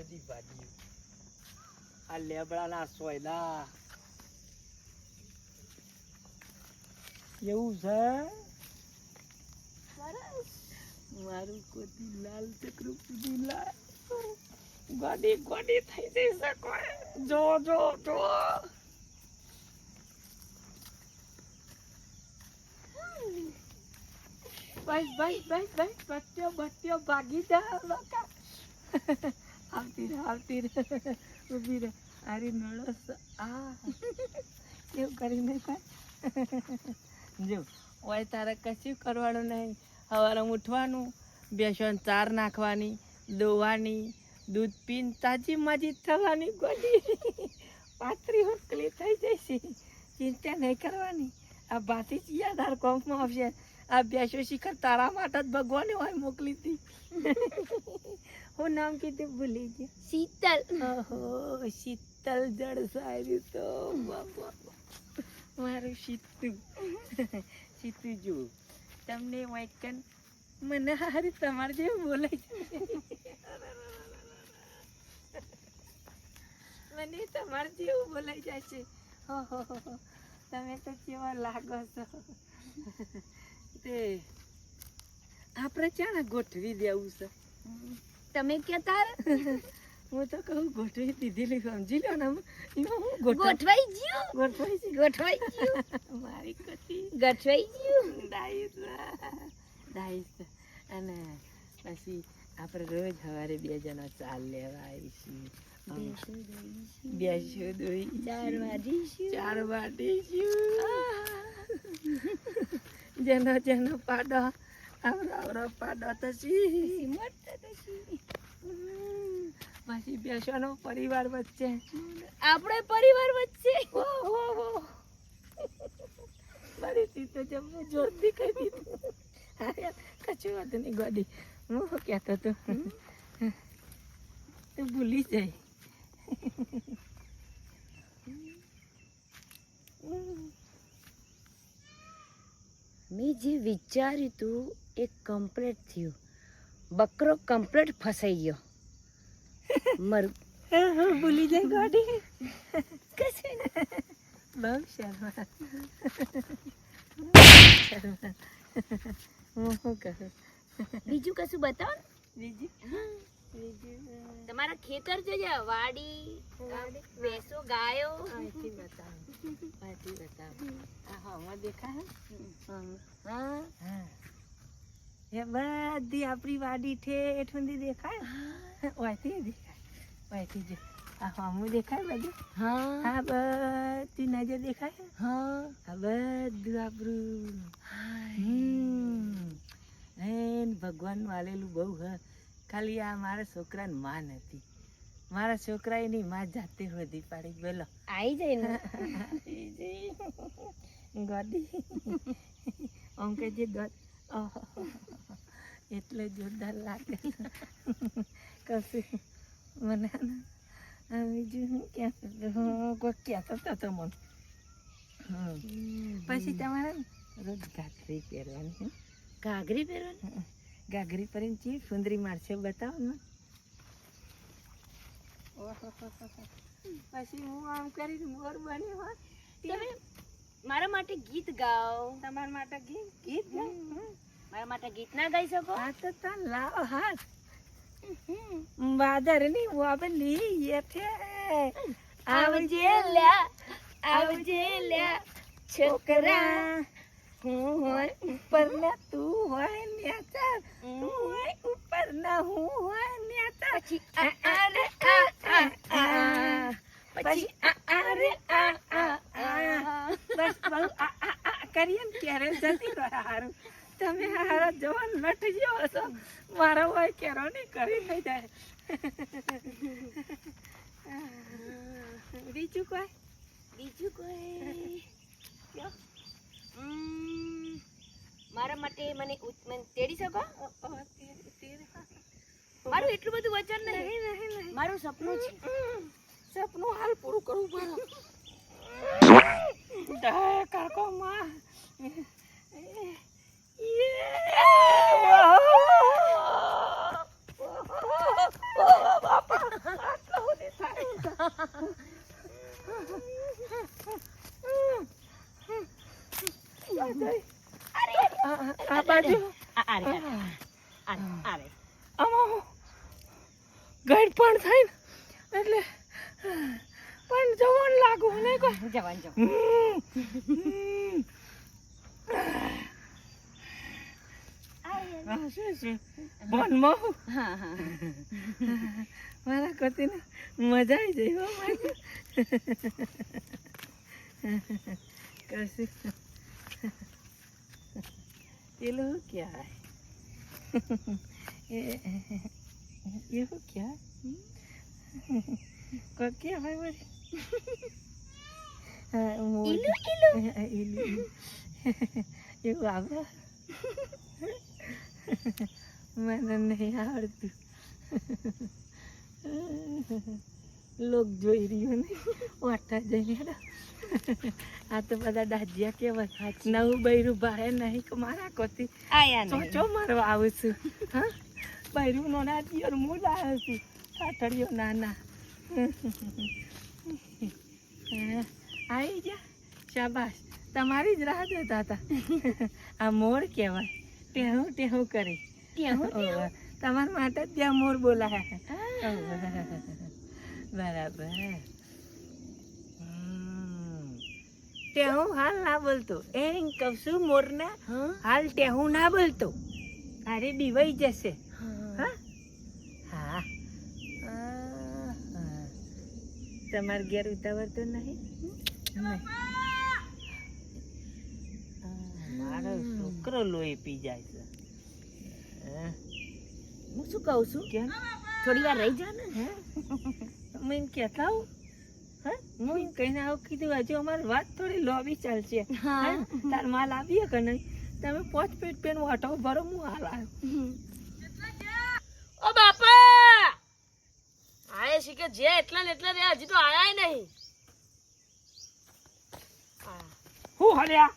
બધી ભાજી આ લેબડાના સોયલા એવું છે મારું કોતી લાલ ચક્રું પૂરી લાલ ગોડી ગોડી થઈ જશે કોઈ જો જો જો બસ બસ બસ બસ બટ્યો બટ્યો ભાગી જા લોકા આવતી રે ઊભી રે અરે નળસ આ કેવું કરીને જો ઓય તારે કશું કરવાનું નહીં સવારે ઉઠવાનું બેસન ચાર નાખવાની દોવાની દૂધ પીને તાજી માજી થવાની ગોડી પાતરી હોકલી થઈ જશે ચિંતા નહીં કરવાની આ બાથી જ યાદ કોમમાં આવશે આ બેસો શિખર તારા માટે જ ભગવાને હોય મોકલી હતી હું નામ કીધું ભૂલી ગઈ શીતલ ઓહો શીતલ જળસાયું તો બાબા મારું સીતું જો તમને વાંકન મને હારી તમારે જેવું બોલાય છે મને તમારે જેવું બોલાઈ જાય છે તમે તો કેવા લાગો છો તે આપણે ક્યાં ગોઠવી દેવું છે તમે કહેતા હું તો કહું ગોઠવી દીધેલી સમજી લો ને એમાં હું ગોઠવાઈ ગયું મારી કતી ગોઠવાઈ ગયું ડાઈસ અને પછી આપણે રોજ સવારે બે જણા ચાલ લેવા આવીશું બેસો દોઈ ચાર વાટીશું જેનો પાડો આવરો પાડો તો પછી બેસવાનો પરિવાર વચ્ચે આપણે પરિવાર વચ્ચે ફરીથી તો જમને જોરથી કહી દીધું કશું વાત નહીં ગોડી હું કહેતો તો તું ભૂલી જાય મેં જે વિચાર્યું તું એ કમ્પ્લીટ થયું બકરો કમ્પ્લીટ ફસાઈ ગયો મરું ભૂલી જાય ગાડી કશું બહુ શર્મા હું શું કહું બીજું કશું બતાવો બીજું તમારા ખેતર જોજે વાડી ભેંસો ગાયો બતાવો હા દેખાય એ બધી આપણી વાડી ઠેઠ સુધી દેખાય વાયથી દેખાય જો આ હમું દેખાય બધું હા બધી નજર દેખાય આ બધું આપણું ભગવાન વાલેલું બહુ હ ખાલી આ મારા છોકરાની માં નથી મારા છોકરા એની માં જાતે વધી પાડી બોલો આવી જાય ને ગોડી આમ કે જે ગોડ એટલે જોરદાર લાગે કશું મને બીજું હું કહેતો હતો મને પછી તમારે રોજ ઘાઘરી પહેરવાની ઘાઘરી પહેરીને ચી સુંદરી મારશે બતાવો ને પછી હું આમ કરીને મોર બની હોય તમે મારા માટે ગીત ગાઓ તમારા માટે ગીત મારા માટે ગીત ના ગાઈ શકો હા તો તા લાવ હાથ બાદરની વાબલી યથે આવજે લ્યા છોકરા હું હોય ઉપર ના તું હોય ન્યાતા તું હોય ઉપર ના હું હોય ન્યાતા પછી આરે પછી આરે બસ બહુ કરીએ ને ત્યારે જતી રહે હારું તમે હારા જવાન લટ ગયો છો મારા હોય કેરો નહીં કરી થઈ જાય બીજું કોઈ મારા માટે મને તેડી શકો મારું એટલું બધું વચન નહીં મારું સપનું છે સપનું હાલ પૂરું કરવું પડે કાકો માં બાપા ગઈડ પણ થાય ને એટલે પણ જવાનું લાગુ નહીં કોઈ જવાન જવાન શું બોનમાં હા હા મારા કતીને મજા આવી જાય હો મારી કશું પેલું ક્યાં ये हो क्या क्या भाई बोले इलू इलू એવું આવે મને નહીં આવડતું લોક જોઈ રહ્યું ને વાટા જઈને આ તો બધા દાજિયા કેવા નવું બૈરું ભાડે નહીં કે મારા કોતી આયા ચો મારવા આવું છું હા બૈરું નો ના દિયર હું લાવ્યો છું કાઠડીઓ નાના આવી જા શાબાશ તમારી જ રાહ જોતા હતા આ મોર કહેવાય ટેહું ટેહું કરે તમારા માટે જ ત્યાં મોર બોલાયા બરાબર ટેહું હાલ ના બોલતો એ કહું છું મોરને હાલ ટેહું ના બોલતો અરે બીવાઈ જશે હા હા તમારે ઘેર ઉતાવળ તો નહીં મારો છોકરો લોહી પી જાય છે હું શું કહું છું કેમ થોડી વાર રહી જા ને હું એમ કહેતા આવું હા હું એમ કહીને આવું કીધું હજુ અમારી વાત થોડી લોબી ચાલશે હા તાર માલ આવીએ કે નહીં તમે પોચ પેટ પેન વાટો ભરો હું હાલ આવ્યો ઓ બાપા આયે છે કે જે એટલા ને એટલા રે હજી તો આયા નહીં હું હલ્યા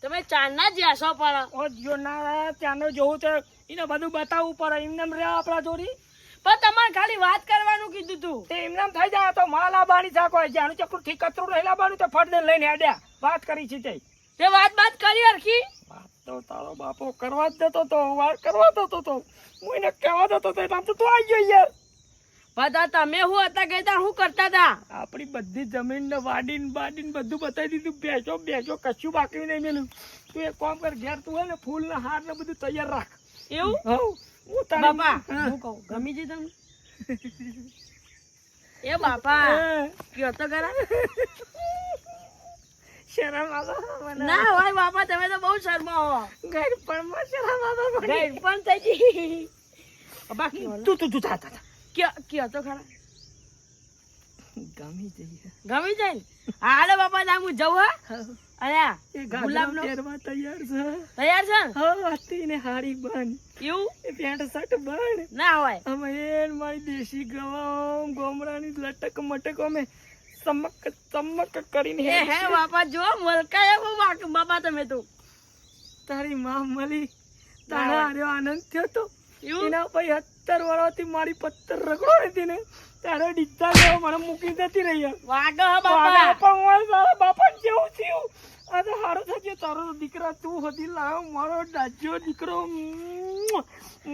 તમે ચાંદના જ આશો પર ઓ જો ના ત્યાંનો જોવું તો એને બધું બતાવવું પડે એમને રે આપણા જોડી પણ તમારે ખાલી વાત કરવાનું કીધું તું તે એમને થઈ જાય તો માલા બાણી થાકો જાણું ચકરું ઠીક કચરું રહેલા બાણું તો ફટ દે લઈને હેડ્યા વાત કરી છે તે વાત કરી હરખી વાત તો તારો બાપો કરવા જ દેતો તો વાત કરવા દેતો તો હું એને કહેવા દેતો તો એટલે તો તું આવી ગયો યાર બધા તમે હું હતા ગઈ હું કરતા હતા આપણી બધી જમીન ને વાડીને બાડીને બધું બતાવી દીધું બેસો કશું બાકી નહીં મેલું તું એક કામ કર ઘેર તું હોય ને ફૂલ ને હાર ને બધું તૈયાર રાખ એવું હઉ હું બાપા હું કહું ગમી જઈ તમને એ બાપા કયો તો ખરા શરમ આવે ના હોય બાપા તમે તો બહુ શરમાવો ગઈડ પણ માં શરમ આવે ગઈ પણ થઈ ગઈ બાકી તું થા કયો તો ખરા ગમી જઈએ ગમી જાય ને હાલે બાપા જા હું જઉં હા અરે એ ગુલાબનો પહેરવા તૈયાર છે તૈયાર છે હા હતી ને હાડી બંધ એવું એ પેન્ટ શર્ટ બંધ ના હોય અમે મારી દેશી ગોમરાની લટક મટક અમે ચમક કરીને હે બાપા જો મલકાય બાપા તમે તો તારી માં મળી તારા આર્યો આનંદ થયો તો એવું એના પછી 70 વર્ષથી મારી પત્તર રગડો હતી ને તારે ડીચા લેવા મને મૂકી જતી રહી વાગો બાપા પણ મારા બાપા જેવું થયું આ તો હારો થયો તારો દીકરા તું હતી લાવ મારો ડાજ્યો દીકરો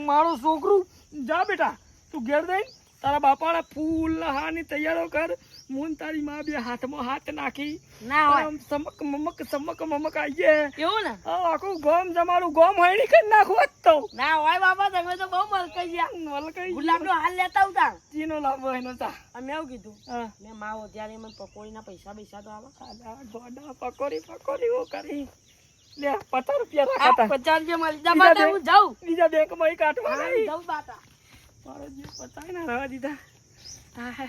મારો છોકરું જા બેટા તું ઘેર દઈ તારા બાપાના ફૂલ હાની તૈયારો કર મુન તારી માં બે હાથમાં હાથ નાખી ના હોય સમક મમક આઈએ એવું ને આખું ગોમ જમારું ગોમ હૈણી કરી નાખું તો ના હોય બાપા તમે તો બહુ મલકાઈ ગયા ગુલાબનો હાલ લેતા ઉતા ચીનો લાંબો એનો તા અમે એવું કીધું મેં માવો ત્યારે મને પકોડીના પૈસા તો આવે ગોડા પકોડી ઓ કરી લે 50 રૂપિયા રાખતા 50 રૂપિયા મળી જા બાપા હું જાઉં બીજા બેંકમાં કાઢવા નહીં જાઉં બાપા મારો જે પતાય ના રવા દીધા હા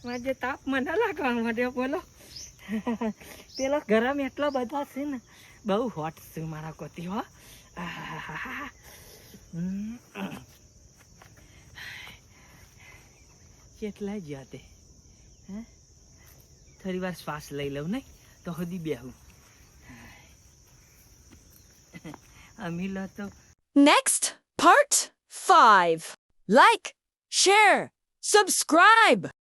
મારે જે તાપ મને લાગવા માટે બોલો પેલો ગરમ એટલો બધા છે ને બહુ હોટ છે મારા કોતી હો કેટલા જ તે હે થોડી વાર શ્વાસ લઈ લઉં નહીં તો હદી બેહું અમીલો તો Next, part 5. Like, share, subscribe.